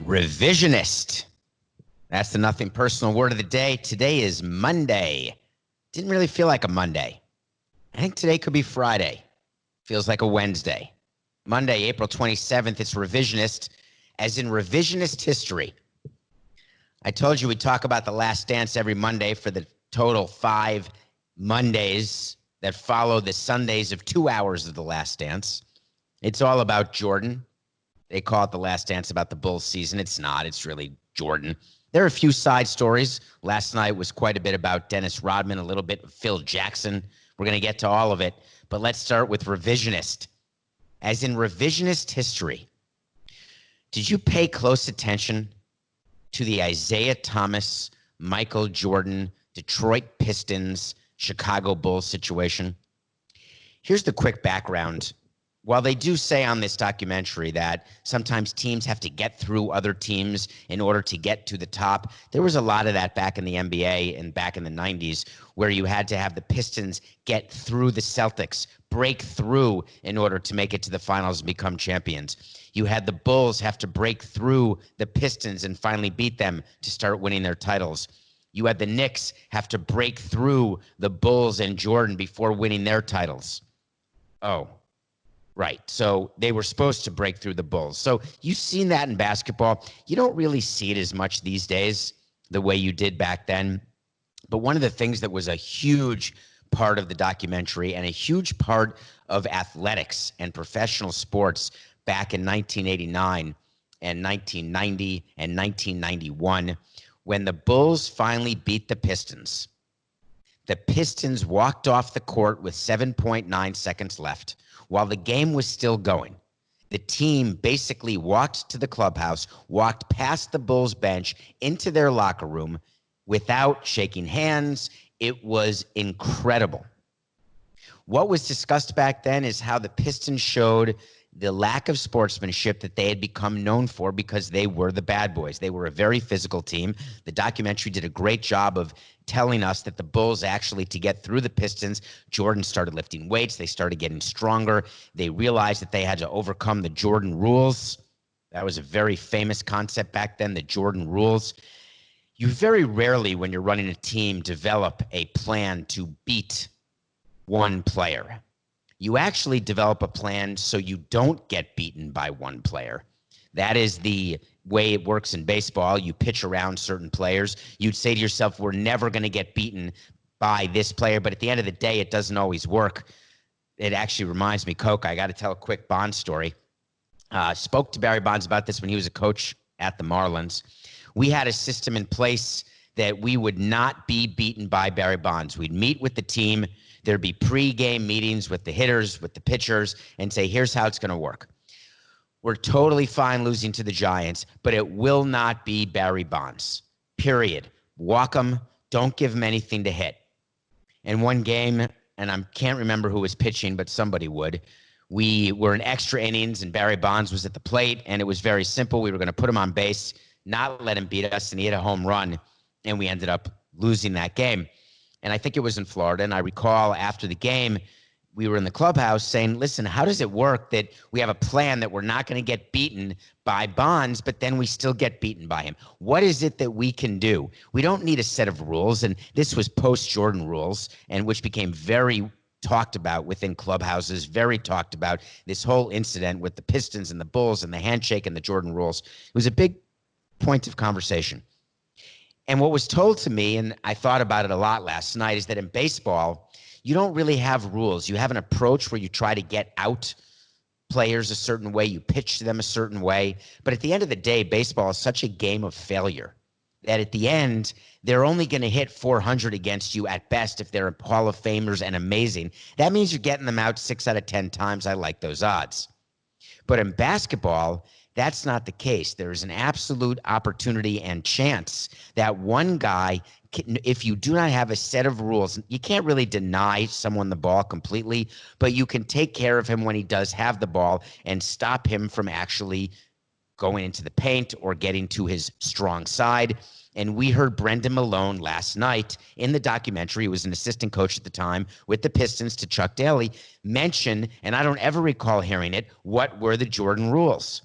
Revisionist. That's the nothing personal word of the day. Today is Monday. Didn't really feel like a Monday. I think today could be Friday. Feels like a Wednesday. Monday, April 27th, it's revisionist, as in revisionist history. I told you we'd talk about The Last Dance every Monday for the total 5 Mondays that follow the Sundays of 2 hours of The Last Dance. It's all about Jordan. They call it The Last Dance about the Bulls season. It's not. It's really Jordan. There are a few side stories. Last night was quite a bit about Dennis Rodman, a little bit of Phil Jackson. We're going to get to all of it. But let's start with revisionist. As in revisionist history, did you pay close attention to the Isaiah Thomas, Michael Jordan, Detroit Pistons, Chicago Bulls situation? Here's the quick background. While they do say on this documentary that sometimes teams have to get through other teams in order to get to the top, there was a lot of that back in the NBA and back in the 90s where you had to have the Pistons get through the Celtics, break through in order to make it to the finals and become champions. You had the Bulls have to break through the Pistons and finally beat them to start winning their titles. You had the Knicks have to break through the Bulls and Jordan before winning their titles. Oh, right. So they were supposed to break through the Bulls. So you've seen that in basketball. You don't really see it as much these days the way you did back then. But one of the things that was a huge part of the documentary and a huge part of athletics and professional sports back in 1989 and 1990 and 1991, when the Bulls finally beat the Pistons walked off the court with 7.9 seconds left. While the game was still going, the team basically walked to the clubhouse, walked past the Bulls bench into their locker room without shaking hands. It was incredible. What was discussed back then is how the Pistons showed the lack of sportsmanship that they had become known for because they were the bad boys. They were a very physical team. The documentary did a great job of telling us that the Bulls actually, to get through the Pistons, Jordan started lifting weights. They started getting stronger. They realized that they had to overcome the Jordan rules. That was a very famous concept back then, the Jordan rules. You very rarely, when you're running a team, develop a plan to beat one player. You actually develop a plan so you don't get beaten by one player. That is the way it works in baseball. You pitch around certain players. You'd say to yourself, we're never going to get beaten by this player. But at the end of the day, it doesn't always work. It actually reminds me, Coke, I got to tell a quick Bonds story. Spoke to Barry Bonds about this when he was a coach at the Marlins. We had a system in place that we would not be beaten by Barry Bonds. We'd meet with the team. There'd be pre-game meetings with the hitters, with the pitchers, and say, here's how it's going to work. We're totally fine losing to the Giants, but it will not be Barry Bonds, period. Walk them. Don't give them anything to hit. And one game, and I can't remember who was pitching, but somebody would, we were in extra innings, and Barry Bonds was at the plate, and it was very simple. We were going to put him on base, not let him beat us, and he hit a home run, and we ended up losing that game. And I think it was in Florida, and I recall after the game, we were in the clubhouse saying, listen, how does it work that we have a plan that we're not going to get beaten by Bonds, but then we still get beaten by him? What is it that we can do? We don't need a set of rules, and this was post-Jordan rules, and which became very talked about within clubhouses, very talked about, this whole incident with the Pistons and the Bulls and the handshake and the Jordan rules. It was a big point of conversation. And what was told to me, and I thought about it a lot last night, is that in baseball, you don't really have rules. You have an approach where you try to get out players a certain way, you pitch to them a certain way. But at the end of the day, baseball is such a game of failure that at the end, they're only going to hit 400 against you at best if they're Hall of Famers and amazing. That means you're getting them out 6 out of 10 times. I like those odds. But in basketball, that's not the case. There is an absolute opportunity and chance that one guy, if you do not have a set of rules, you can't really deny someone the ball completely, but you can take care of him when he does have the ball and stop him from actually going into the paint or getting to his strong side. And we heard Brendan Malone last night in the documentary, he was an assistant coach at the time with the Pistons to Chuck Daly, mention, and I don't ever recall hearing it, what were the Jordan rules?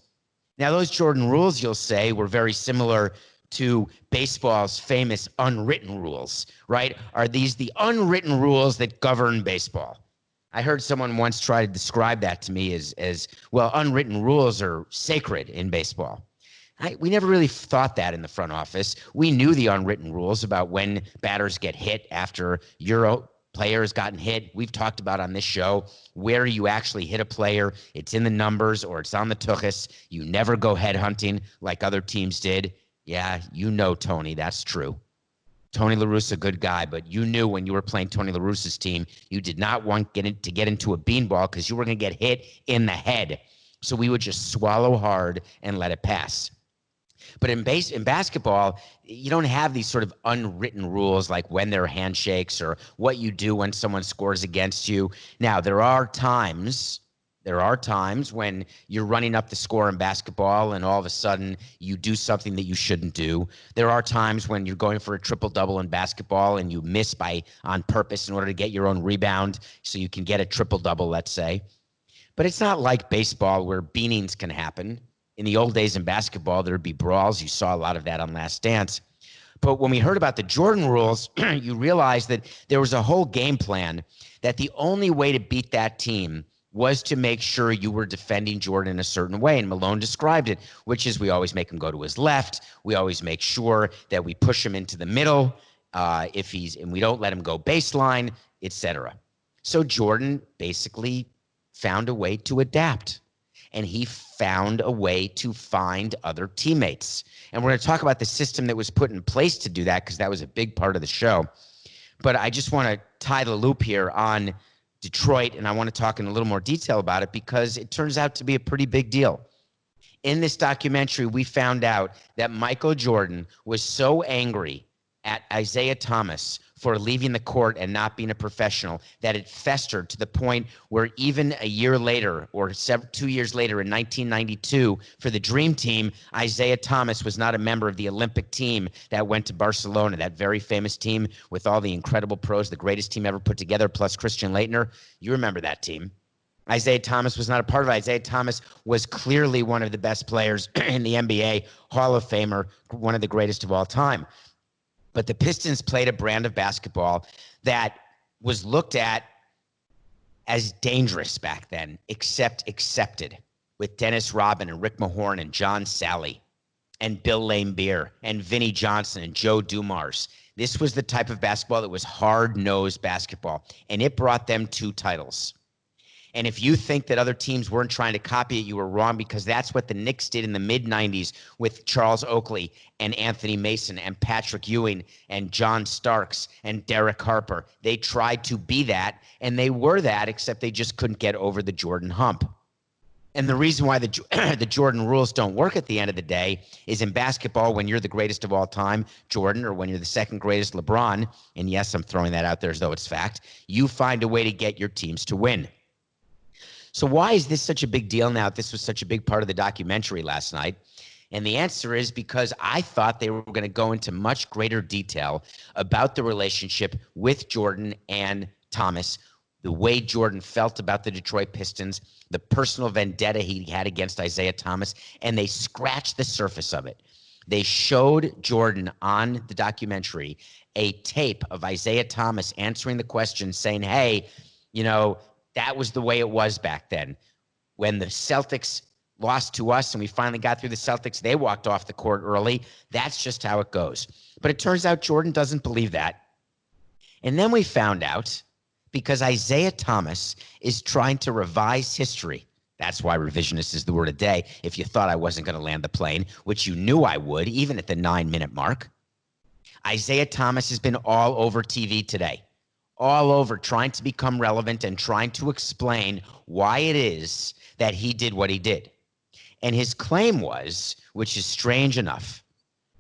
Now, those Jordan rules, you'll say, were very similar to baseball's famous unwritten rules, right? Are these the unwritten rules that govern baseball? I heard someone once try to describe that to me as well, unwritten rules are sacred in baseball. We never really thought that in the front office. We knew the unwritten rules about when batters get hit after your player has gotten hit. We've talked about on this show where you actually hit a player. It's in the numbers or it's on the tuchus. You never go head hunting like other teams did. Yeah, you know, Tony, that's true. Tony La Russa, good guy, but you knew when you were playing Tony La Russa's team, you did not want to get into a beanball because you were going to get hit in the head. So we would just swallow hard and let it pass. But in basketball, you don't have these sort of unwritten rules like when there are handshakes or what you do when someone scores against you. Now, there are times when you're running up the score in basketball and all of a sudden you do something that you shouldn't do. There are times when you're going for a triple-double in basketball and you miss on purpose in order to get your own rebound so you can get a triple-double, let's say. But it's not like baseball where beanings can happen. In the old days in basketball, there would be brawls. You saw a lot of that on Last Dance. But when we heard about the Jordan rules, you realized that there was a whole game plan that the only way to beat that team was to make sure you were defending Jordan in a certain way. And Malone described it, which is we always make him go to his left. We always make sure that we push him into the middle and we don't let him go baseline, etc. So Jordan basically found a way to adapt. And he found a way to find other teammates. And we're going to talk about the system that was put in place to do that because that was a big part of the show. But I just want to tie the loop here on Detroit, and I want to talk in a little more detail about it because it turns out to be a pretty big deal. In this documentary, we found out that Michael Jordan was so angry at Isaiah Thomas for leaving the court and not being a professional that it festered to the point where even a year later or 2 years later in 1992 for the Dream Team, Isaiah Thomas was not a member of the Olympic team that went to Barcelona, that very famous team with all the incredible pros, the greatest team ever put together, plus Christian Laettner. You remember that team. Isaiah Thomas was not a part of it. Isaiah Thomas was clearly one of the best players in the NBA, Hall of Famer, one of the greatest of all time. But the Pistons played a brand of basketball that was looked at as dangerous back then, except accepted, with Dennis Rodman and Rick Mahorn and John Sally and Bill Laimbeer and Vinnie Johnson and Joe Dumars. This was the type of basketball that was hard-nosed basketball, and it brought them 2 titles. And if you think that other teams weren't trying to copy it, you were wrong because that's what the Knicks did in the mid-'90s with Charles Oakley and Anthony Mason and Patrick Ewing and John Starks and Derek Harper. They tried to be that, and they were that, except they just couldn't get over the Jordan hump. And the reason why the Jordan rules don't work at the end of the day is in basketball, when you're the greatest of all time, Jordan, or when you're the second greatest, LeBron, and yes, I'm throwing that out there as though it's fact, you find a way to get your teams to win. So why is this such a big deal now? This was such a big part of the documentary last night. And the answer is because I thought they were going to go into much greater detail about the relationship with Jordan and Thomas, the way Jordan felt about the Detroit Pistons, the personal vendetta he had against Isaiah Thomas, and they scratched the surface of it. They showed Jordan on the documentary a tape of Isaiah Thomas answering the question saying, hey, that was the way it was back then. When the Celtics lost to us and we finally got through the Celtics, they walked off the court early. That's just how it goes. But it turns out Jordan doesn't believe that. And then we found out because Isaiah Thomas is trying to revise history. That's why revisionist is the word of the day. If you thought I wasn't going to land the plane, which you knew I would, even at the 9-minute mark. Isaiah Thomas has been all over TV today. All over trying to become relevant and trying to explain why it is that he did what he did. And his claim was, which is strange enough,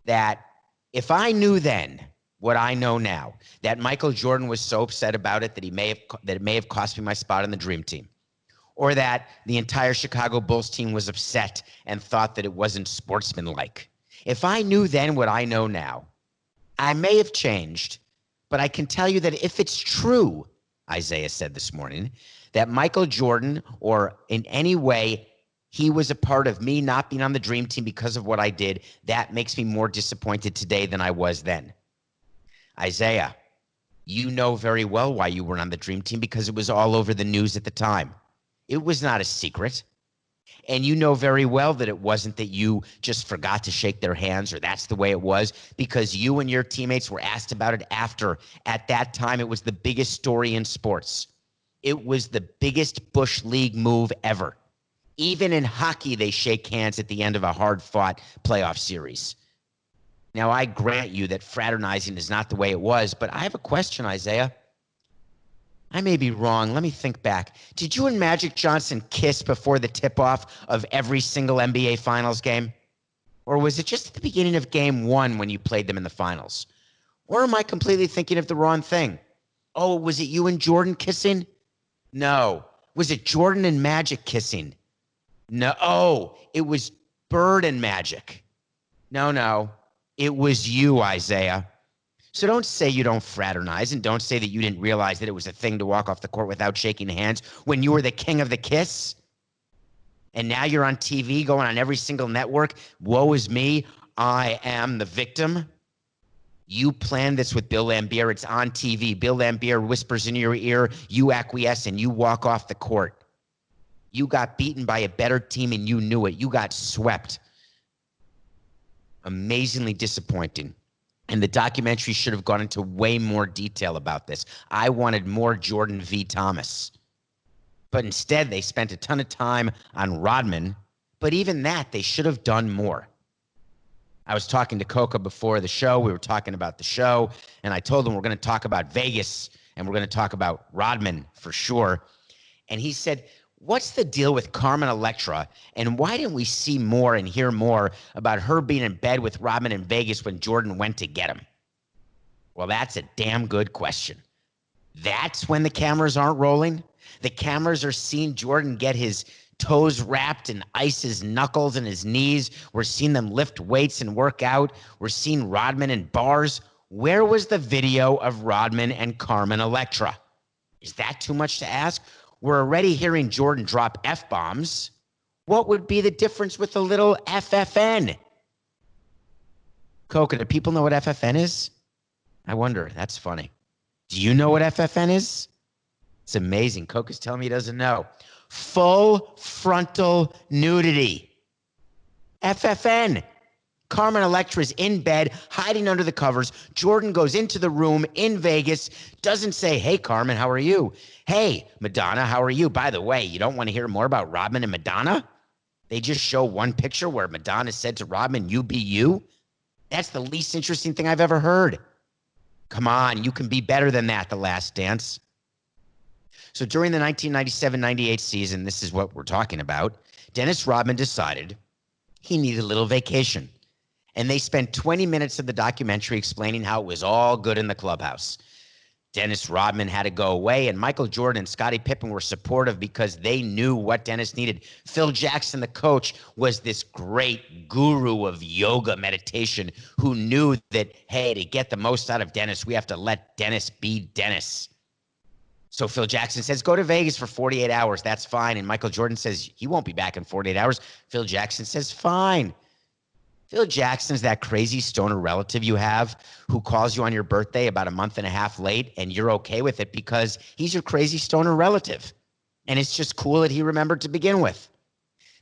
that if I knew then what I know now, that Michael Jordan was so upset about it that it may have cost me my spot on the Dream Team, or that the entire Chicago Bulls team was upset and thought that it wasn't sportsmanlike. If I knew then what I know now, I may have changed. But I can tell you that if it's true, Isaiah said this morning, that Michael Jordan or in any way He was a part of me not being on the dream team because of what I did. That makes me more disappointed today than I was then. Isaiah, you know very well why you weren't on the dream team, because it was all over the news at the time. It was not a secret. And you know very well that it wasn't that you just forgot to shake their hands or that's the way it was, because you and your teammates were asked about it after. At that time, it was the biggest story in sports. It was the biggest Bush League move ever. Even in hockey, they shake hands at the end of a hard-fought playoff series. Now, I grant you that fraternizing is not the way it was, but I have a question, Isaiah. I may be wrong. Let me think back. Did you and Magic Johnson kiss before the tip-off of every single NBA Finals game? Or was it just at the beginning of Game 1 when you played them in the Finals? Or am I completely thinking of the wrong thing? Oh, was it you and Jordan kissing? No. Was it Jordan and Magic kissing? No. Oh, it was Bird and Magic. No. It was you, Isaiah. So don't say you don't fraternize, and don't say that you didn't realize that it was a thing to walk off the court without shaking hands when you were the king of the kiss. And now you're on TV going on every single network. Woe is me. I am the victim. You planned this with Bill Laimbeer. It's on TV. Bill Laimbeer whispers in your ear. You acquiesce and you walk off the court. You got beaten by a better team and you knew it. You got swept. Amazingly disappointing. And the documentary should have gone into way more detail about this. I wanted more Jordan v. Thomas. But instead, they spent a ton of time on Rodman. But even that, they should have done more. I was talking to Coca before the show. We were talking about the show. And I told him we're going to talk about Vegas. And we're going to talk about Rodman for sure. And he said, what's the deal with Carmen Electra, and why didn't we see more and hear more about her being in bed with Rodman in Vegas when Jordan went to get him? Well, that's a damn good question. That's when the cameras aren't rolling. The cameras are seeing Jordan get his toes wrapped and ice his knuckles and his knees. We're seeing them lift weights and work out. We're seeing Rodman in bars. Where was the video of Rodman and Carmen Electra? Is that too much to ask? We're already hearing Jordan drop F-bombs. What would be the difference with a little FFN? Coca, do people know what FFN is? I wonder. That's funny. Do you know what FFN is? It's amazing. Coca's telling me he doesn't know. Full frontal nudity. FFN. Carmen Electra's in bed, hiding under the covers. Jordan goes into the room in Vegas, doesn't say, hey, Carmen, how are you? Hey, Madonna, how are you? By the way, you don't want to hear more about Rodman and Madonna? They just show one picture where Madonna said to Rodman, you be you? That's the least interesting thing I've ever heard. Come on, you can be better than that, The Last Dance. So during the 1997-98 season, this is what we're talking about, Dennis Rodman decided he needed a little vacation. And they spent 20 minutes of the documentary explaining how it was all good in the clubhouse. Dennis Rodman had to go away, and Michael Jordan and Scottie Pippen were supportive because they knew what Dennis needed. Phil Jackson, the coach, was this great guru of yoga meditation who knew that, hey, to get the most out of Dennis, we have to let Dennis be Dennis. So Phil Jackson says, go to Vegas for 48 hours. That's fine. And Michael Jordan says, he won't be back in 48 hours. Phil Jackson says, fine. Phil Jackson's that crazy stoner relative you have who calls you on your birthday about a month and a half late, and you're okay with it because he's your crazy stoner relative. And it's just cool that he remembered to begin with.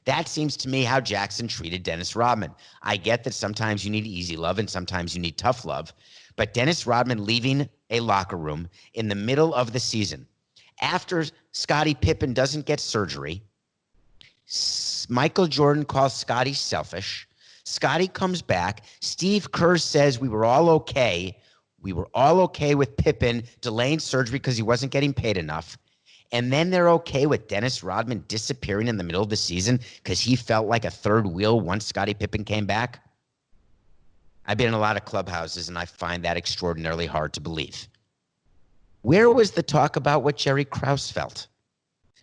That seems to me how Jackson treated Dennis Rodman. I get that sometimes you need easy love and sometimes you need tough love. But Dennis Rodman leaving a locker room in the middle of the season, after Scottie Pippen doesn't get surgery, Michael Jordan calls Scottie selfish. Scottie comes back. Steve Kerr says we were all okay. We were all okay with Pippen delaying surgery because he wasn't getting paid enough. And then they're okay with Dennis Rodman disappearing in the middle of the season because he felt like a third wheel once Scottie Pippen came back. I've been in a lot of clubhouses, and I find that extraordinarily hard to believe. Where was the talk about what Jerry Krause felt?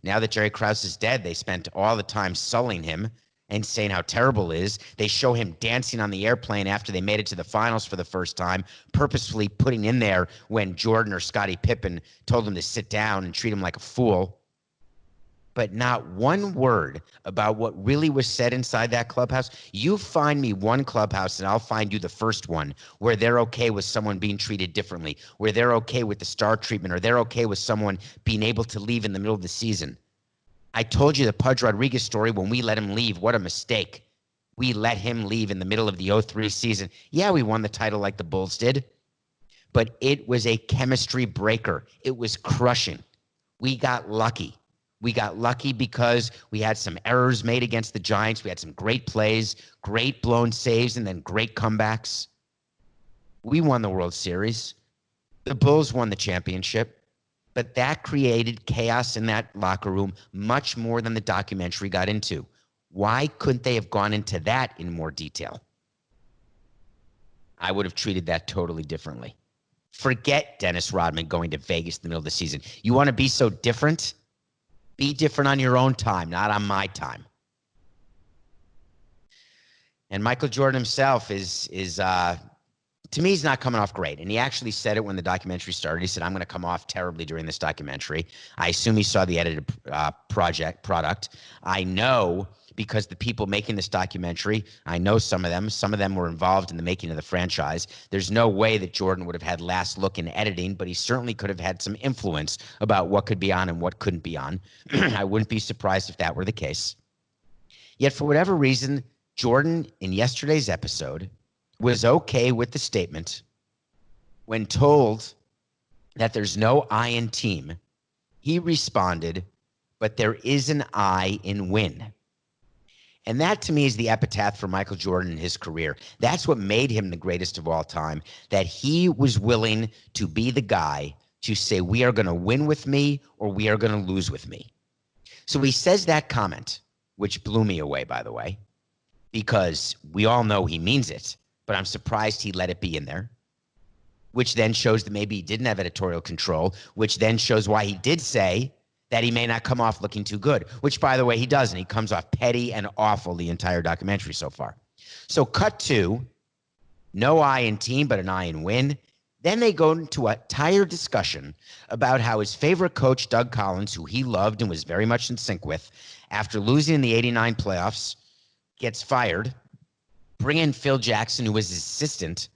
Now that Jerry Krause is dead, they spent all the time sullying him and saying how terrible it is. They show him dancing on the airplane after they made it to the finals for the first time, purposefully putting in there when Jordan or Scottie Pippen told him to sit down and treat him like a fool. but not one word about what really was said inside that clubhouse. You find me one clubhouse and I'll find you the first one where they're okay with someone being treated differently, where they're okay with the star treatment, or they're okay with someone being able to leave in the middle of the season. I told you the Pudge Rodriguez story when we let him leave. What a mistake. We let him leave in the middle of the 03 season. Yeah, we won the title like the Bulls did, but it was a chemistry breaker. It was crushing. We got lucky. We got lucky because we had some errors made against the Giants. We had some great plays, great blown saves, and then great comebacks. We won the World Series. The Bulls won the championship, but that created chaos in that locker room much more than the documentary got into. Why couldn't they have gone into that in more detail? I would have treated that totally differently. Forget Dennis Rodman going to Vegas in the middle of the season. You want to be so different? Be different on your own time, not on my time. And Michael Jordan himself is to me, he's not coming off great. And he actually said it when the documentary started. He said, I'm going to come off terribly during this documentary. I assume he saw the edited product. I know because the people making this documentary, I know some of them were involved in the making of the franchise. There's no way that Jordan would have had last look in editing, but he certainly could have had some influence about what could be on and what couldn't be on. I wouldn't be surprised if that were the case. Yet for whatever reason, Jordan in yesterday's episode was okay with the statement when told that there's no I in team. He responded, but there is an I in win. And that, to me, is the epitaph for Michael Jordan in his career. That's what made him the greatest of all time, that he was willing to be the guy to say, we are going to win with me or we are going to lose with me. So he says that comment, which blew me away, by the way, because we all know he means it, but I'm surprised he let it be in there, which then shows that maybe he didn't have editorial control, which then shows why he did say that he may not come off looking too good, which, by the way, he doesn't. He comes off petty and awful the entire documentary so far. So cut to no I in team, but an I in win. Then they go into a tired discussion about how his favorite coach, Doug Collins, who he loved and was very much in sync with, after losing in the 89 playoffs, gets fired. Bring in Phil Jackson, who was his assistant,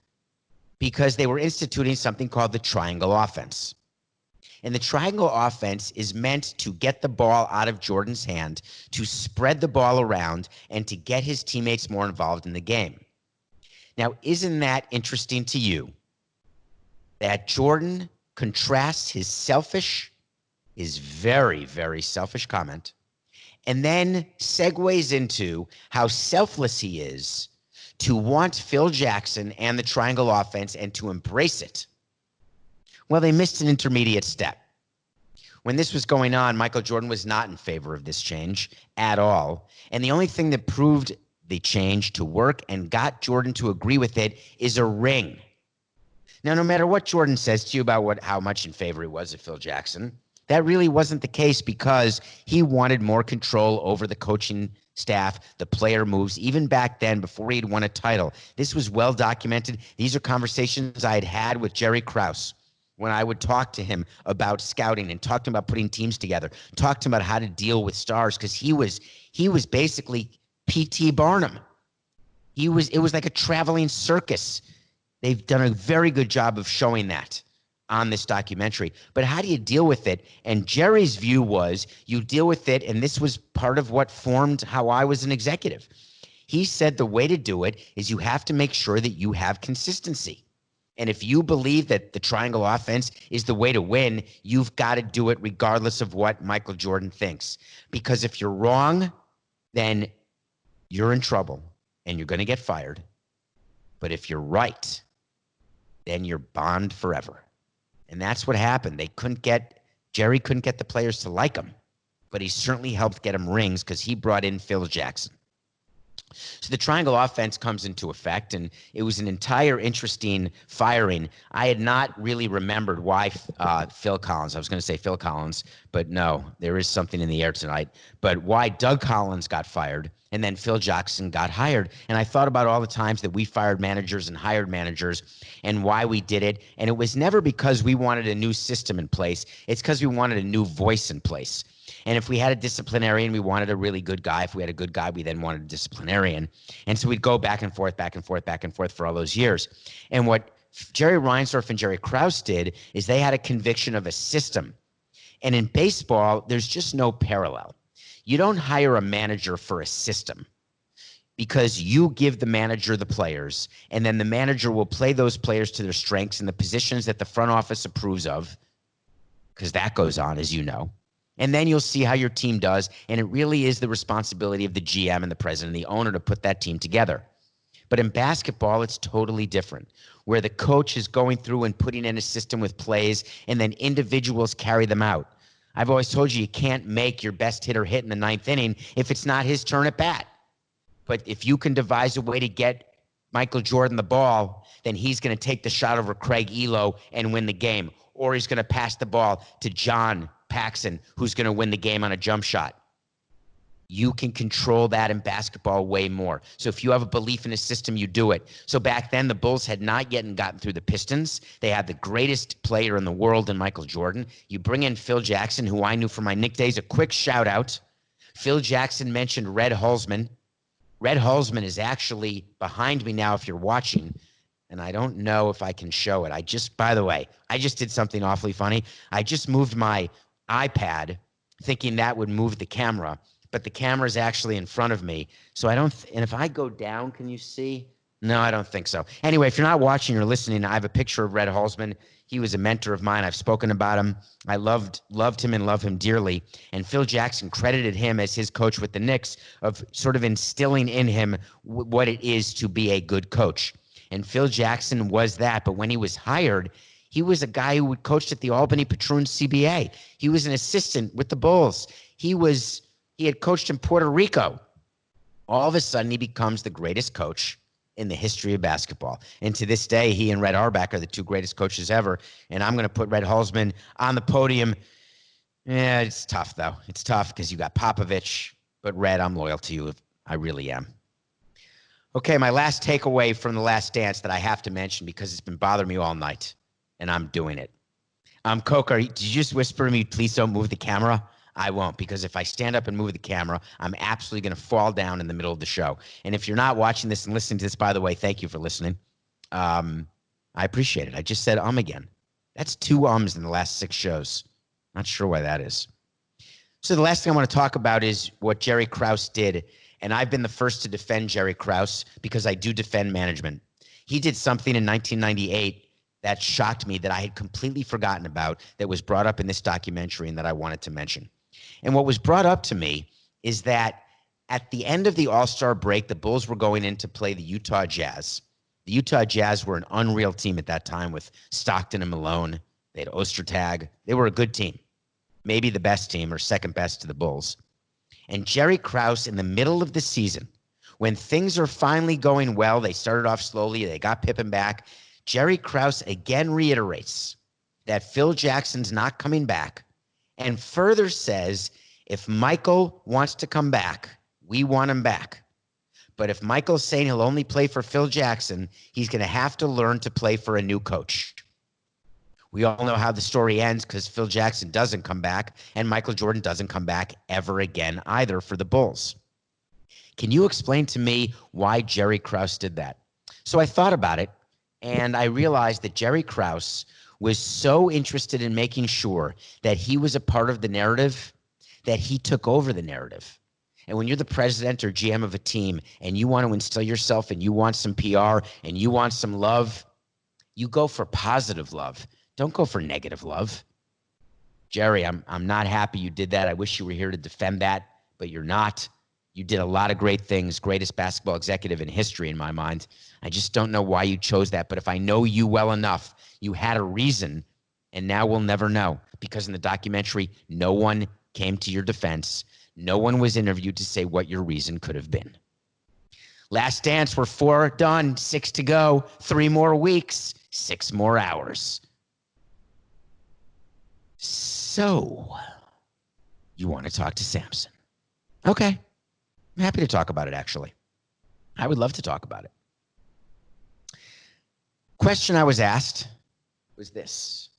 because they were instituting something called the triangle offense. And the triangle offense is meant to get the ball out of Jordan's hand, to spread the ball around, and to get his teammates more involved in the game. Now, isn't that interesting to you? That Jordan contrasts his very, very selfish comment, and then segues into how selfless he is to want Phil Jackson and the triangle offense and to embrace it. Well, they missed an intermediate step. When this was going on, Michael Jordan was not in favor of this change at all. And the only thing that proved the change to work and got Jordan to agree with it is a ring. Now, no matter what Jordan says to you about how much in favor he was of Phil Jackson, that really wasn't the case because he wanted more control over the coaching staff, the player moves, even back then before he had won a title. This was well documented. These are conversations I had had with Jerry Krause when I would talk to him about scouting and talk to him about putting teams together, talk to him about how to deal with stars, because he was basically P.T. Barnum. It was like a traveling circus. They've done a very good job of showing that on this documentary. But how do you deal with it? And Jerry's view was you deal with it, and this was part of what formed how I was an executive. He said the way to do it is you have to make sure that you have consistency. And if you believe that the triangle offense is the way to win, you've got to do it regardless of what Michael Jordan thinks. Because if you're wrong, then you're in trouble and you're going to get fired. But if you're right, then you're bond forever. And that's what happened. Jerry couldn't get the players to like him, but he certainly helped get him rings because he brought in Phil Jackson. So the triangle offense comes into effect, and it was an entire interesting firing. I had not really remembered why Phil Collins, I was going to say Phil Collins, but no, there is something in the air tonight, but why Doug Collins got fired and then Phil Jackson got hired. And I thought about all the times that we fired managers and hired managers and why we did it. And it was never because we wanted a new system in place. It's because we wanted a new voice in place. And if we had a disciplinarian, we wanted a really good guy. If we had a good guy, we then wanted a disciplinarian. And so we'd go back and forth, back and forth, back and forth for all those years. And what Jerry Reinsdorf and Jerry Krause did is they had a conviction of a system. And in baseball, there's just no parallel. You don't hire a manager for a system, because you give the manager the players, and then the manager will play those players to their strengths in the positions that the front office approves of, because that goes on, as you know. And then you'll see how your team does, and it really is the responsibility of the GM and the president and the owner to put that team together. But in basketball, it's totally different, where the coach is going through and putting in a system with plays, and then individuals carry them out. I've always told you can't make your best hitter hit in the ninth inning if it's not his turn at bat. But if you can devise a way to get Michael Jordan the ball, then he's going to take the shot over Craig Elo and win the game. Or he's going to pass the ball to John Paxson, who's going to win the game on a jump shot. You can control that in basketball way more. So if you have a belief in a system, you do it. So back then, the Bulls had not yet gotten through the Pistons. They had the greatest player in the world in Michael Jordan. You bring in Phil Jackson, who I knew from my Knick days. A quick shout out. Phil Jackson mentioned Red Holzman. Red Holzman is actually behind me now if you're watching, and I don't know if I can show it. By the way, I just did something awfully funny. I just moved my iPad thinking that would move the camera, but the camera is actually in front of me. So and if I go down, can you see? No, I don't think so. Anyway, if you're not watching or listening, I have a picture of Red Holzman. He was a mentor of mine. I've spoken about him. I loved him and love him dearly. And Phil Jackson credited him as his coach with the Knicks of sort of instilling in him what it is to be a good coach. And Phil Jackson was that. But when he was hired, he was a guy who coached at the Albany Patriots CBA. He was an assistant with the Bulls. He had coached in Puerto Rico. All of a sudden, he becomes the greatest coach in the history of basketball. And to this day, he and Red Auerbach are the two greatest coaches ever. And I'm going to put Red Holzman on the podium. Yeah, it's tough, though. It's tough because you got Popovich. But Red, I'm loyal to you. I really am. Okay, my last takeaway from The Last Dance that I have to mention because it's been bothering me all night, and I'm doing it. Coker, did you just whisper to me, please don't move the camera? I won't, because if I stand up and move the camera, I'm absolutely going to fall down in the middle of the show. And if you're not watching this and listening to this, by the way, thank you for listening. I appreciate it. I just said again. That's 2 ums in the last 6 shows. Not sure why that is. So the last thing I want to talk about is what Jerry Krause did. And I've been the first to defend Jerry Krause because I do defend management. He did something in 1998 that shocked me that I had completely forgotten about, that was brought up in this documentary and that I wanted to mention. And what was brought up to me is that at the end of the All-Star break, the Bulls were going in to play the Utah Jazz. The Utah Jazz were an unreal team at that time with Stockton and Malone. They had Ostertag. They were a good team, maybe the best team or second best to the Bulls. And Jerry Krause, in the middle of the season, when things are finally going well, they started off slowly, they got Pippen back. Jerry Krause again reiterates that Phil Jackson's not coming back, and further says, if Michael wants to come back, we want him back. But if Michael's saying he'll only play for Phil Jackson, he's going to have to learn to play for a new coach. We all know how the story ends because Phil Jackson doesn't come back, and Michael Jordan doesn't come back ever again either for the Bulls. Can you explain to me why Jerry Krause did that? So I thought about it, and I realized that Jerry Krause was so interested in making sure that he was a part of the narrative that he took over the narrative. And when you're the president or GM of a team and you want to instill yourself and you want some PR and you want some love, you go for positive love. Don't go for negative love. Jerry, I'm not happy you did that. I wish you were here to defend that, but you're not. You did a lot of great things, greatest basketball executive in history in my mind. I just don't know why you chose that. But if I know you well enough, you had a reason, and now we'll never know. Because in the documentary, no one came to your defense. No one was interviewed to say what your reason could have been. Last Dance, we're 4 done, 6 to go, 3 more weeks, 6 more hours. So, you want to talk to Samson? Okay. I'm happy to talk about it, actually. I would love to talk about it. Question I was asked was this.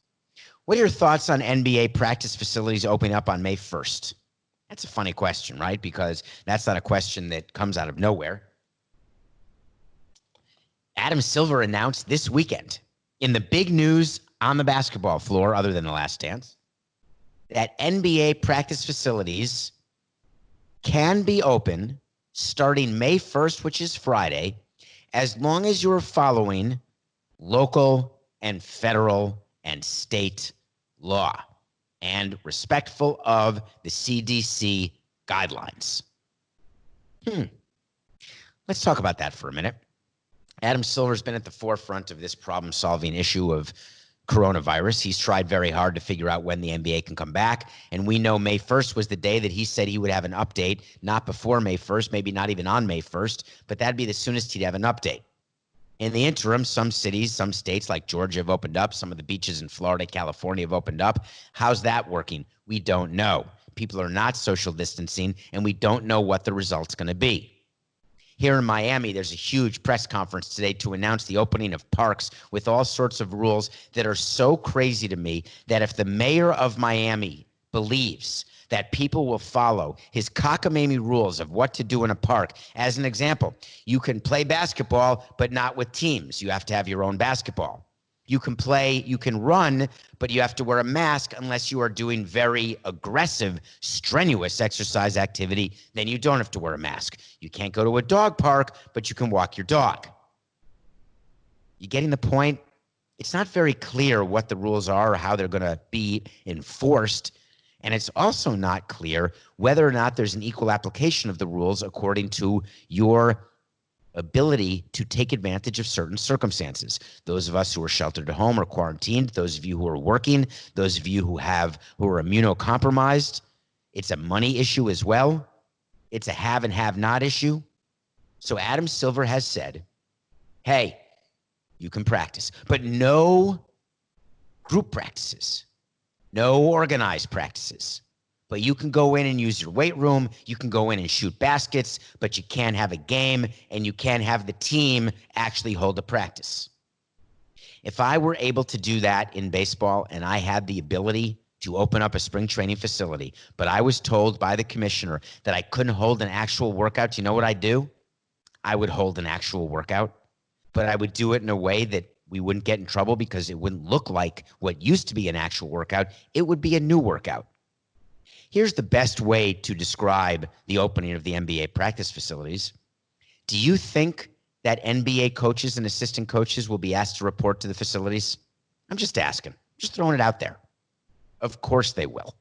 What are your thoughts on NBA practice facilities opening up on May 1st? That's a funny question, right? Because that's not a question that comes out of nowhere. Adam Silver announced this weekend in the big news on the basketball floor, other than The Last Dance, that NBA practice facilities can be open starting May 1st, which is Friday, as long as you're following local and federal and state law and respectful of the CDC guidelines. Let's talk about that for a minute. Adam Silver's been at the forefront of this problem-solving issue of coronavirus. He's tried very hard to figure out when the NBA can come back, and we know May 1st was the day that he said he would have an update, not before May 1st, maybe not even on May 1st, but that'd be the soonest he'd have an update. In the interim, some cities, some states like Georgia have opened up. Some of the beaches in Florida, California have opened up. How's that working? We don't know. People are not social distancing, and we don't know what the result's going to be. Here in Miami, there's a huge press conference today to announce the opening of parks with all sorts of rules that are so crazy to me that if the mayor of Miami believes that people will follow his cockamamie rules of what to do in a park, as an example, you can play basketball, but not with teams. You have to have your own basketball. You can run, but you have to wear a mask unless you are doing very aggressive, strenuous exercise activity. Then you don't have to wear a mask. You can't go to a dog park, but you can walk your dog. You getting the point? It's not very clear what the rules are or how they're going to be enforced. And it's also not clear whether or not there's an equal application of the rules according to your ability to take advantage of certain circumstances. Those of us who are sheltered at home or quarantined, those of you who are working, those of you who are immunocompromised. It's a money issue as well. It's a have and have not issue. So Adam Silver has said, hey, you can practice, but no group practices, no organized practices. But you can go in and use your weight room. You can go in and shoot baskets, but you can't have a game and you can't have the team actually hold a practice. If I were able to do that in baseball and I had the ability to open up a spring training facility, but I was told by the commissioner that I couldn't hold an actual workout, you know what I'd do? I would hold an actual workout, but I would do it in a way that we wouldn't get in trouble because it wouldn't look like what used to be an actual workout. It would be a new workout. Here's the best way to describe the opening of the NBA practice facilities. Do you think that NBA coaches and assistant coaches will be asked to report to the facilities? I'm just asking, just throwing it out there. Of course they will.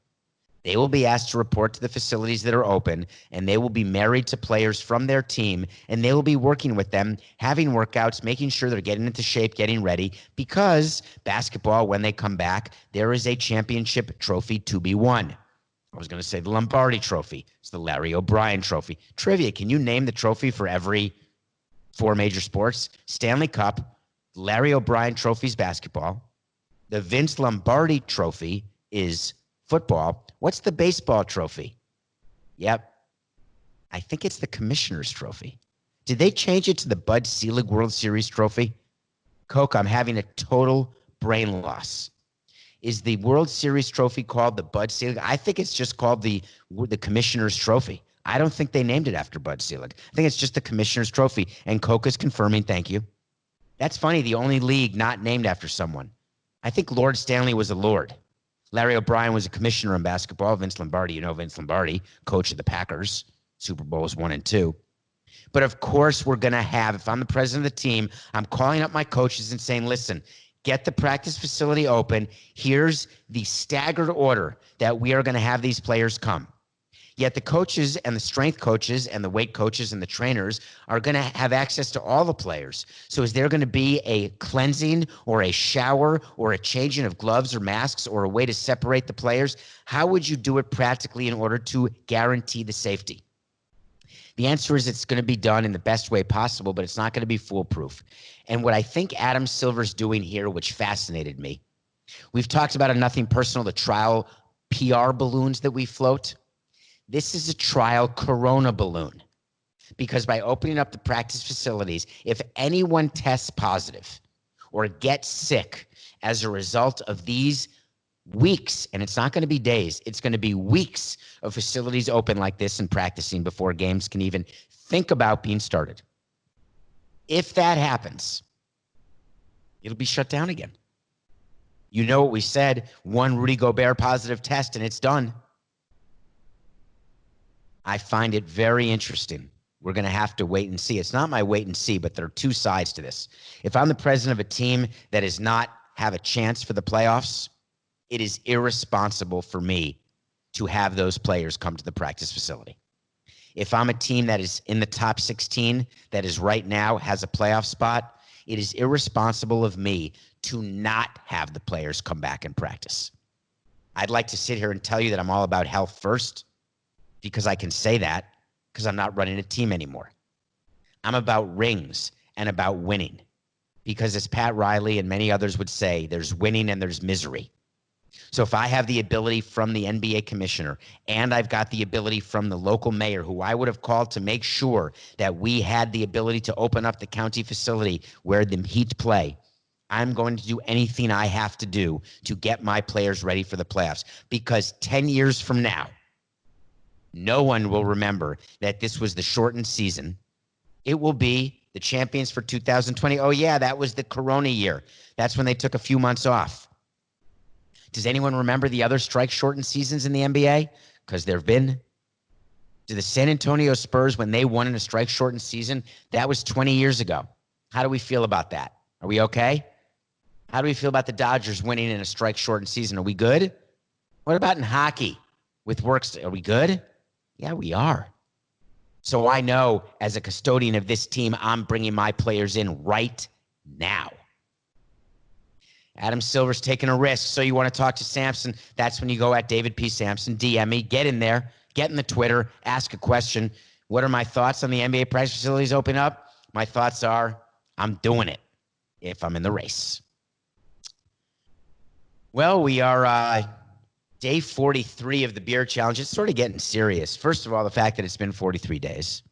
They will be asked to report to the facilities that are open, and they will be married to players from their team, and they will be working with them, having workouts, making sure they're getting into shape, getting ready, because basketball, when they come back, there is a championship trophy to be won. I was going to say the Lombardi Trophy. It's the Larry O'Brien Trophy. Trivia, can you name the trophy for every 4 major sports? Stanley Cup, Larry O'Brien Trophy is basketball. The Vince Lombardi Trophy is football. What's the baseball trophy? Yep. I think it's the Commissioner's Trophy. Did they change it to the Bud Selig World Series Trophy? Coke, I'm having a total brain loss. Is the World Series trophy called the Bud Selig? I think it's just called the Commissioner's Trophy. I don't think they named it after Bud Selig. I think it's just the Commissioner's Trophy. And Coke is confirming, thank you. That's funny, the only league not named after someone. I think Lord Stanley was a lord. Larry O'Brien was a commissioner in basketball. Vince Lombardi, you know Vince Lombardi, coach of the Packers, Super Bowls 1 and 2. But of course we're going to have, if I'm the president of the team, I'm calling up my coaches and saying, listen, get the practice facility open. Here's the staggered order that we are going to have these players come. Yet the coaches and the strength coaches and the weight coaches and the trainers are going to have access to all the players. So is there going to be a cleansing or a shower or a changing of gloves or masks or a way to separate the players? How would you do it practically in order to guarantee the safety? The answer is it's going to be done in the best way possible, but it's not going to be foolproof. And what I think Adam Silver's doing here, which fascinated me, we've talked about a nothing personal, the trial PR balloons that we float. This is a trial corona balloon, because by opening up the practice facilities, if anyone tests positive or gets sick as a result of these weeks, and it's not going to be days, it's going to be weeks of facilities open like this and practicing before games can even think about being started. If that happens, it'll be shut down again. You know what we said, one Rudy Gobert positive test and it's done. I find it very interesting. We're going to have to wait and see. It's not my wait and see, but there are two sides to this. If I'm the president of a team that does not have a chance for the playoffs, it is irresponsible for me to have those players come to the practice facility. If I'm a team that is in the top 16, that is right now has a playoff spot, it is irresponsible of me to not have the players come back and practice. I'd like to sit here and tell you that I'm all about health first, because I can say that because I'm not running a team anymore. I'm about rings and about winning, because as Pat Riley and many others would say, there's winning and there's misery. So if I have the ability from the NBA commissioner and I've got the ability from the local mayor, who I would have called to make sure that we had the ability to open up the county facility where the Heat play, I'm going to do anything I have to do to get my players ready for the playoffs, because 10 years from now, no one will remember that this was the shortened season. It will be the champions for 2020. Oh, yeah, that was the Corona year. That's when they took a few months off. Does anyone remember the other strike-shortened seasons in the NBA? Because there have been. To the San Antonio Spurs, when they won in a strike-shortened season, that was 20 years ago. How do we feel about that? Are we okay? How do we feel about the Dodgers winning in a strike-shortened season? Are we good? What about in hockey with works? Are we good? Yeah, we are. So I know as a custodian of this team, I'm bringing my players in right now. Adam Silver's taking a risk. So you want to talk to Samson? That's when you go at David P. Samson, DM me, get in there, get in the Twitter, ask a question. What are my thoughts on the NBA practice facilities open up? My thoughts are, I'm doing it if I'm in the race. Well, we are day 43 of the beer challenge. It's sort of getting serious. First of all, the fact that it's been 43 days.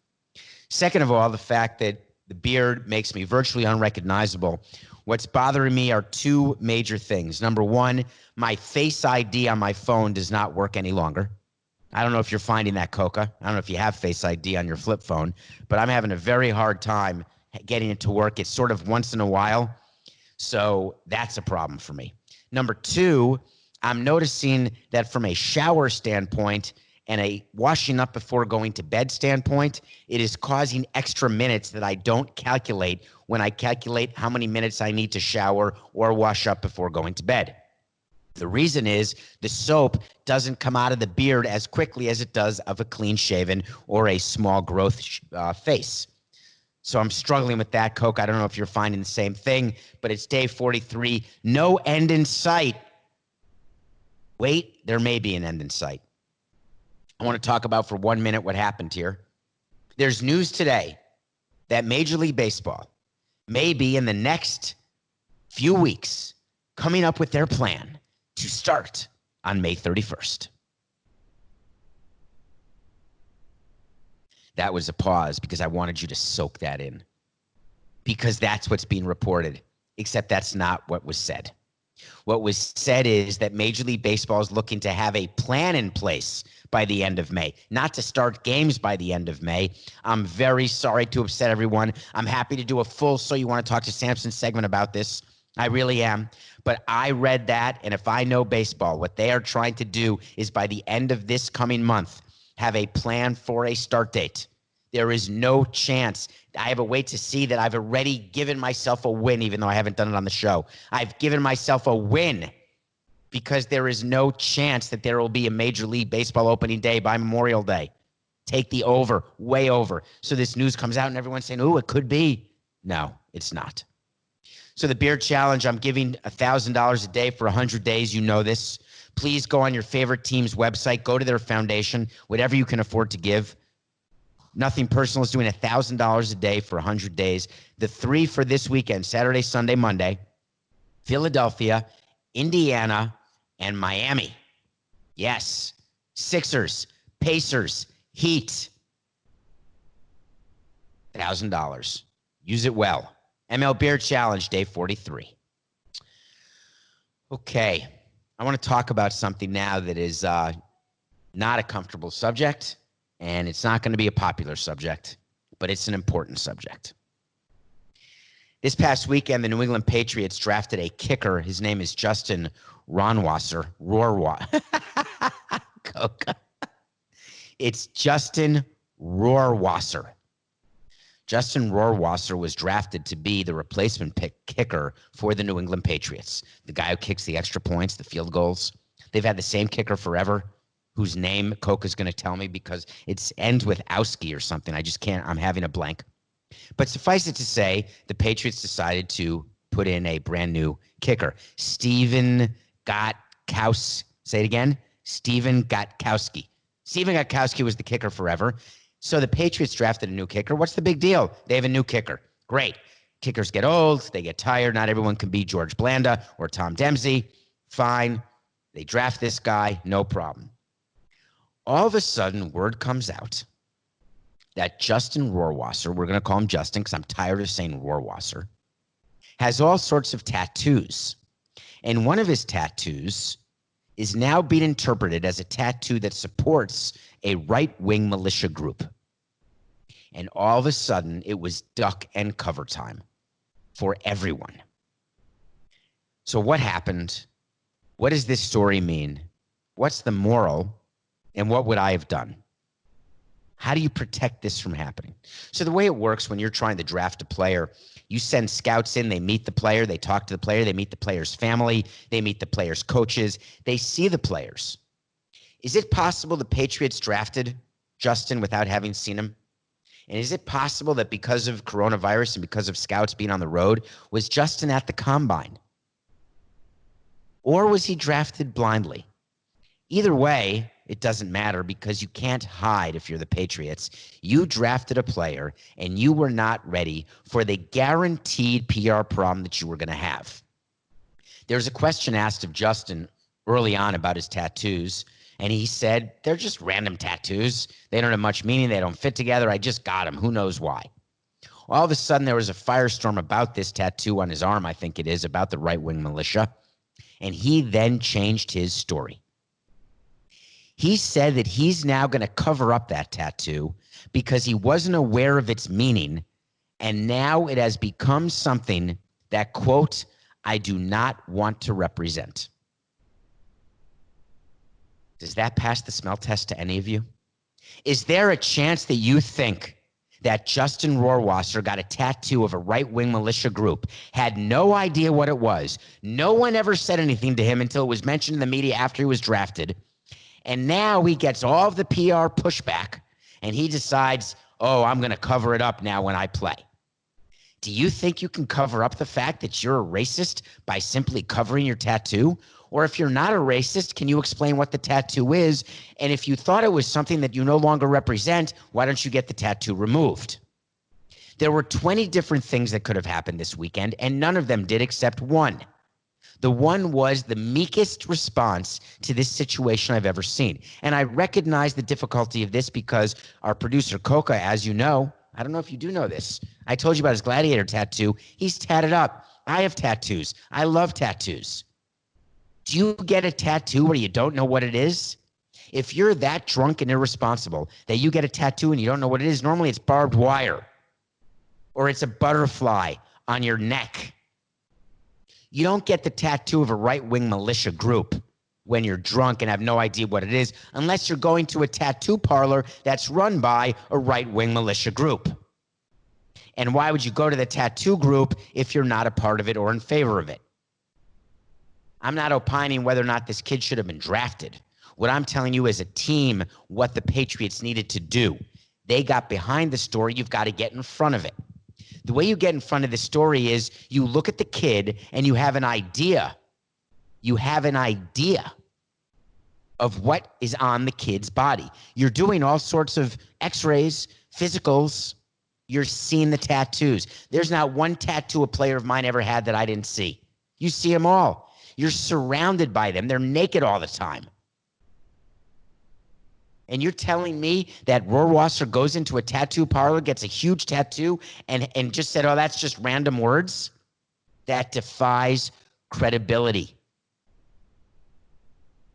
Second of all, the fact that the beard makes me virtually unrecognizable. What's bothering me are two major things. Number one, my Face ID on my phone does not work any longer. I don't know if you're finding that, Coca. I don't know if you have Face ID on your flip phone, but I'm having a very hard time getting it to work. It's sort of once in a while. So that's a problem for me. Number two, I'm noticing that from a shower standpoint and a washing up before going to bed standpoint, it is causing extra minutes that I don't calculate when I calculate how many minutes I need to shower or wash up before going to bed. The reason is the soap doesn't come out of the beard as quickly as it does of a clean shaven or a small growth face. So I'm struggling with that, Coke. I don't know if you're finding the same thing, but it's day 43. No end in sight. Wait, there may be an end in sight. I want to talk about for 1 minute what happened here. There's news today that Major League Baseball may be in the next few weeks coming up with their plan to start on May 31st. That was a pause because I wanted you to soak that in, because that's what's being reported, except that's not what was said. What was said is that Major League Baseball is looking to have a plan in place by the end of May, not to start games by the end of May. I'm very sorry to upset everyone. I'm happy to do a full So You Want to Talk to Samson segment about this. I really am. But I read that, and if I know baseball, what they are trying to do is by the end of this coming month, have a plan for a start date. There is no chance. I have a way to see that I've already given myself a win, even though I haven't done it on the show. I've given myself a win because there is no chance that there will be a Major League Baseball opening day by Memorial Day. Take the over, way over. So this news comes out and everyone's saying, oh, it could be. No, it's not. So the beer challenge, I'm giving $1,000 a day for 100 days. You know this. Please go on your favorite team's website. Go to their foundation, whatever you can afford to give. Nothing Personal is doing $1,000 a day for 100 days. The three for this weekend, Saturday, Sunday, Monday, Philadelphia, Indiana, and Miami. Yes, Sixers, Pacers, Heat. $1,000. Use it well. ML Beer Challenge, day 43. Okay. I want to talk about something now that is not a comfortable subject, and it's not going to be a popular subject, but it's an important subject. This past weekend, the New England Patriots drafted a kicker. His name is Justin Rohrwasser. Coca. It's Justin Rohrwasser. Justin Rohrwasser was drafted to be the replacement kicker for the New England Patriots, the guy who kicks the extra points, the field goals. They've had the same kicker forever, whose name Coca's going to tell me because it ends with Owski or something. I just can't. I'm having a blank. But suffice it to say, the Patriots decided to put in a brand new kicker, Stephen Gostkowski. Say it again. Stephen Gostkowski. Stephen Gostkowski was the kicker forever. So the Patriots drafted a new kicker. What's the big deal? They have a new kicker. Great. Kickers get old. They get tired. Not everyone can be George Blanda or Tom Dempsey. Fine. They draft this guy. No problem. All of a sudden, word comes out that Justin Rohrwasser, we're going to call him Justin because I'm tired of saying Rohrwasser, has all sorts of tattoos. And one of his tattoos is now being interpreted as a tattoo that supports a right-wing militia group. And all of a sudden, it was duck and cover time for everyone. So what happened? What does this story mean? What's the moral? And what would I have done? How do you protect this from happening? So the way it works when you're trying to draft a player, you send scouts in, they meet the player, they talk to the player, they meet the player's family, they meet the player's coaches, they see the players. Is it possible the Patriots drafted Justin without having seen him? And is it possible that because of coronavirus and because of scouts being on the road, was Justin at the combine? Or was he drafted blindly? Either way, it doesn't matter because you can't hide if you're the Patriots. You drafted a player and you were not ready for the guaranteed PR problem that you were going to have. There's a question asked of Justin early on about his tattoos, and he said, they're just random tattoos. They don't have much meaning. They don't fit together. I just got them. Who knows why? All of a sudden, there was a firestorm about this tattoo on his arm, I think it is, about the right-wing militia, and he then changed his story. He said that he's now going to cover up that tattoo because he wasn't aware of its meaning, and now it has become something that, quote, I do not want to represent. Does that pass the smell test to any of you? Is there a chance that you think that Justin Rohrwasser got a tattoo of a right-wing militia group, had no idea what it was, no one ever said anything to him until it was mentioned in the media after he was drafted, and now he gets all of the PR pushback, and he decides, oh, I'm going to cover it up now when I play? Do you think you can cover up the fact that you're a racist by simply covering your tattoo? Or if you're not a racist, can you explain what the tattoo is? And if you thought it was something that you no longer represent, why don't you get the tattoo removed? There were 20 different things that could have happened this weekend, and none of them did except one. The one was the meekest response to this situation I've ever seen. And I recognize the difficulty of this because our producer, Coca, as you know, I don't know if you do know this. I told you about his gladiator tattoo. He's tatted up. I have tattoos. I love tattoos. Do you get a tattoo where you don't know what it is? If you're that drunk and irresponsible that you get a tattoo and you don't know what it is, normally it's barbed wire or it's a butterfly on your neck. You don't get the tattoo of a right-wing militia group when you're drunk and have no idea what it is unless you're going to a tattoo parlor that's run by a right-wing militia group. And why would you go to the tattoo group if you're not a part of it or in favor of it? I'm not opining whether or not this kid should have been drafted. What I'm telling you as a team, what the Patriots needed to do. They got behind the story. You've got to get in front of it. The way you get in front of the story is you look at the kid and you have an idea. You have an idea of what is on the kid's body. You're doing all sorts of x-rays, physicals. You're seeing the tattoos. There's not one tattoo a player of mine ever had that I didn't see. You see them all. You're surrounded by them. They're naked all the time. And you're telling me that Rohrwasser goes into a tattoo parlor, gets a huge tattoo, and just said, oh, that's just random words? That defies credibility.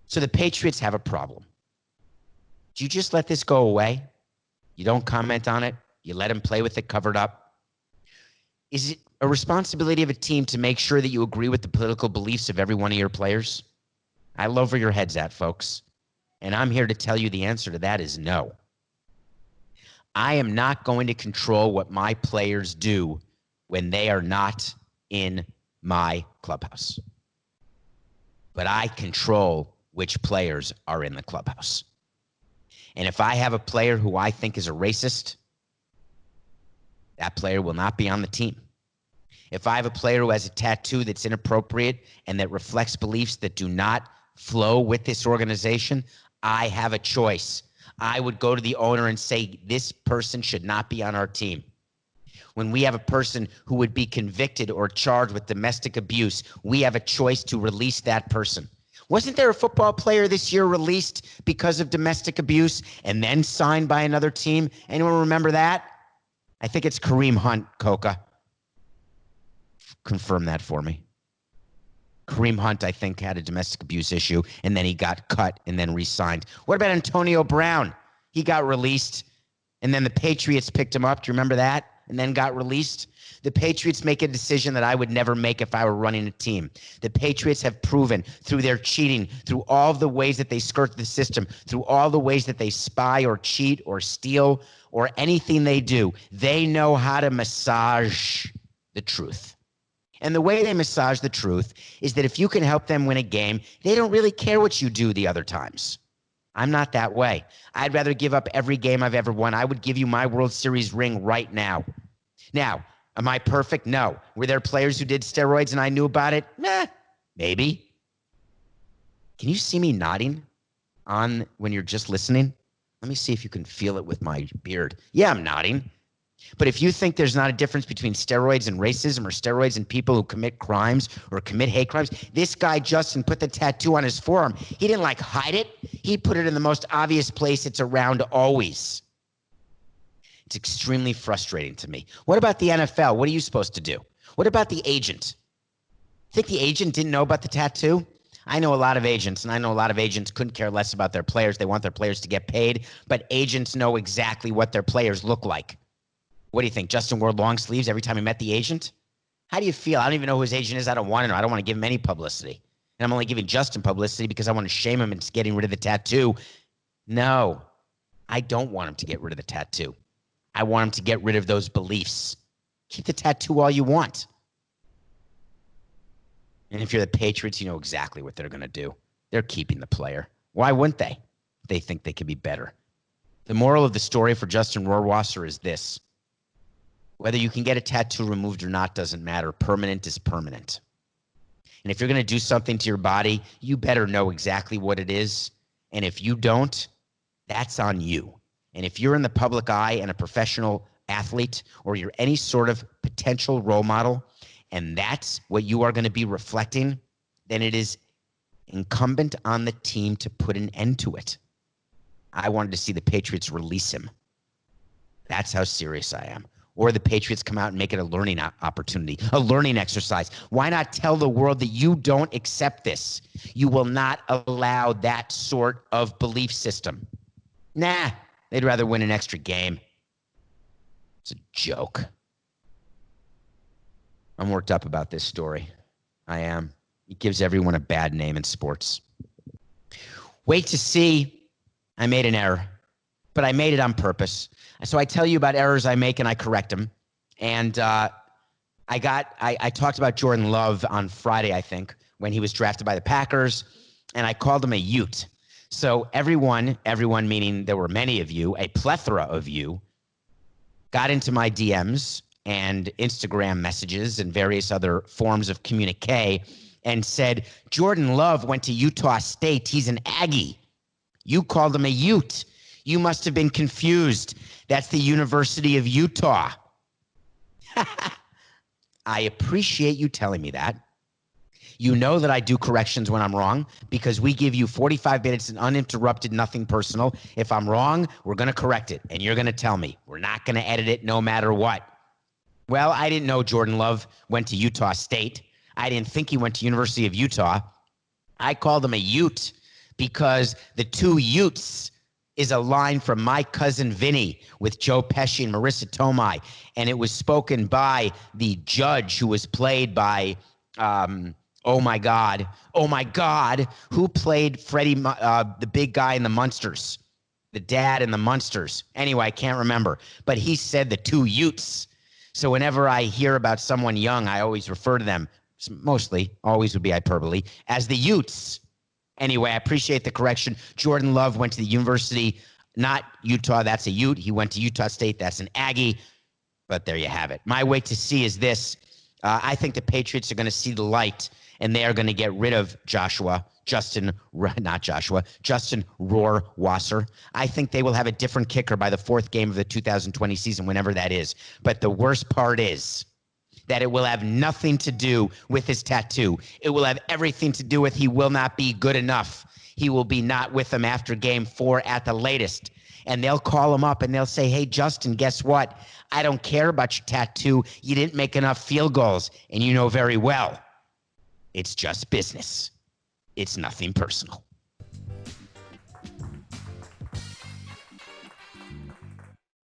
So the Patriots have a problem. Do you just let this go away? You don't comment on it? You let him play with it covered up? Is it a responsibility of a team to make sure that you agree with the political beliefs of every one of your players? I love where your head's at, folks. And I'm here to tell you the answer to that is no. I am not going to control what my players do when they are not in my clubhouse. But I control which players are in the clubhouse. And if I have a player who I think is a racist, that player will not be on the team. If I have a player who has a tattoo that's inappropriate and that reflects beliefs that do not flow with this organization, I have a choice. I would go to the owner and say, this person should not be on our team. When we have a person who would be convicted or charged with domestic abuse, we have a choice to release that person. Wasn't there a football player this year released because of domestic abuse and then signed by another team? Anyone remember that? I think it's Kareem Hunt, Coca. Confirm that for me. Kareem Hunt, I think, had a domestic abuse issue, and then he got cut and then re-signed. What about Antonio Brown? He got released, and then the Patriots picked him up. Do you remember that? And then got released. The Patriots make a decision that I would never make if I were running a team. The Patriots have proven through their cheating, through all the ways that they skirt the system, through all the ways that they spy or cheat or steal or anything they do, they know how to massage the truth. And the way they massage the truth is that if you can help them win a game, they don't really care what you do the other times. I'm not that way. I'd rather give up every game I've ever won. I would give you my World Series ring right now. Now, am I perfect? No. Were there players who did steroids and I knew about it? Maybe. Can you see me nodding on when you're just listening? Let me see if you can feel it with my beard. Yeah, I'm nodding. But if you think there's not a difference between steroids and racism or steroids and people who commit crimes or commit hate crimes, this guy, Justin, put the tattoo on his forearm. He didn't hide it. He put it in the most obvious place it's around always. It's extremely frustrating to me. What about the NFL? What are you supposed to do? What about the agent? Think the agent didn't know about the tattoo? I know a lot of agents, and I know a lot of agents couldn't care less about their players. They want their players to get paid, but agents know exactly what their players look like. What do you think? Justin wore long sleeves every time he met the agent? How do you feel? I don't even know who his agent is. I don't want to know. I don't want to give him any publicity. And I'm only giving Justin publicity because I want to shame him into getting rid of the tattoo. No, I don't want him to get rid of the tattoo. I want him to get rid of those beliefs. Keep the tattoo all you want. And if you're the Patriots, you know exactly what they're going to do. They're keeping the player. Why wouldn't they? They think they could be better. The moral of the story for Justin Rohrwasser is this. Whether you can get a tattoo removed or not doesn't matter. Permanent is permanent. And if you're going to do something to your body, you better know exactly what it is. And if you don't, that's on you. And if you're in the public eye and a professional athlete, or you're any sort of potential role model, and that's what you are going to be reflecting, then it is incumbent on the team to put an end to it. I wanted to see the Patriots release him. That's how serious I am. Or the Patriots come out and make it a learning opportunity, a learning exercise. Why not tell the world that you don't accept this? You will not allow that sort of belief system. Nah, they'd rather win an extra game. It's a joke. I'm worked up about this story. I am. It gives everyone a bad name in sports. Wait to see. I made an error, but I made it on purpose. So I tell you about errors I make and I correct them. And I talked about Jordan Love on Friday, I think, when he was drafted by the Packers, and I called him a Ute. So everyone meaning there were many of you, a plethora of you, got into my DMs and Instagram messages and various other forms of communique and said, Jordan Love went to Utah State. He's an Aggie. You called him a Ute. You must have been confused. That's the University of Utah. I appreciate you telling me that. You know that I do corrections when I'm wrong because we give you 45 minutes and uninterrupted, nothing personal. If I'm wrong, we're going to correct it, and you're going to tell me. We're not going to edit it no matter what. Well, I didn't know Jordan Love went to Utah State. I didn't think he went to University of Utah. I called him a Ute because the two Utes is a line from My Cousin Vinny with Joe Pesci and Marissa Tomei. And it was spoken by the judge who was played by, oh my God, who played Freddie, the big guy in the Munsters, the dad in the Munsters. Anyway, I can't remember. But he said the two Utes. So whenever I hear about someone young, I always refer to them, mostly, always would be hyperbole, as the Utes. Anyway, I appreciate the correction. Jordan Love went to the university, not Utah. That's a Ute. He went to Utah State. That's an Aggie. But there you have it. My wait to see is this. I think the Patriots are going to see the light, and they are going to get rid of Justin Rohrwasser. I think they will have a different kicker by the fourth game of the 2020 season, whenever that is. But the worst part is that it will have nothing to do with his tattoo. It will have everything to do with he will not be good enough. He will be not with them after game 4 at the latest. And they'll call him up and they'll say, hey, Justin, guess what? I don't care about your tattoo. You didn't make enough field goals. And you know very well, it's just business. It's nothing personal.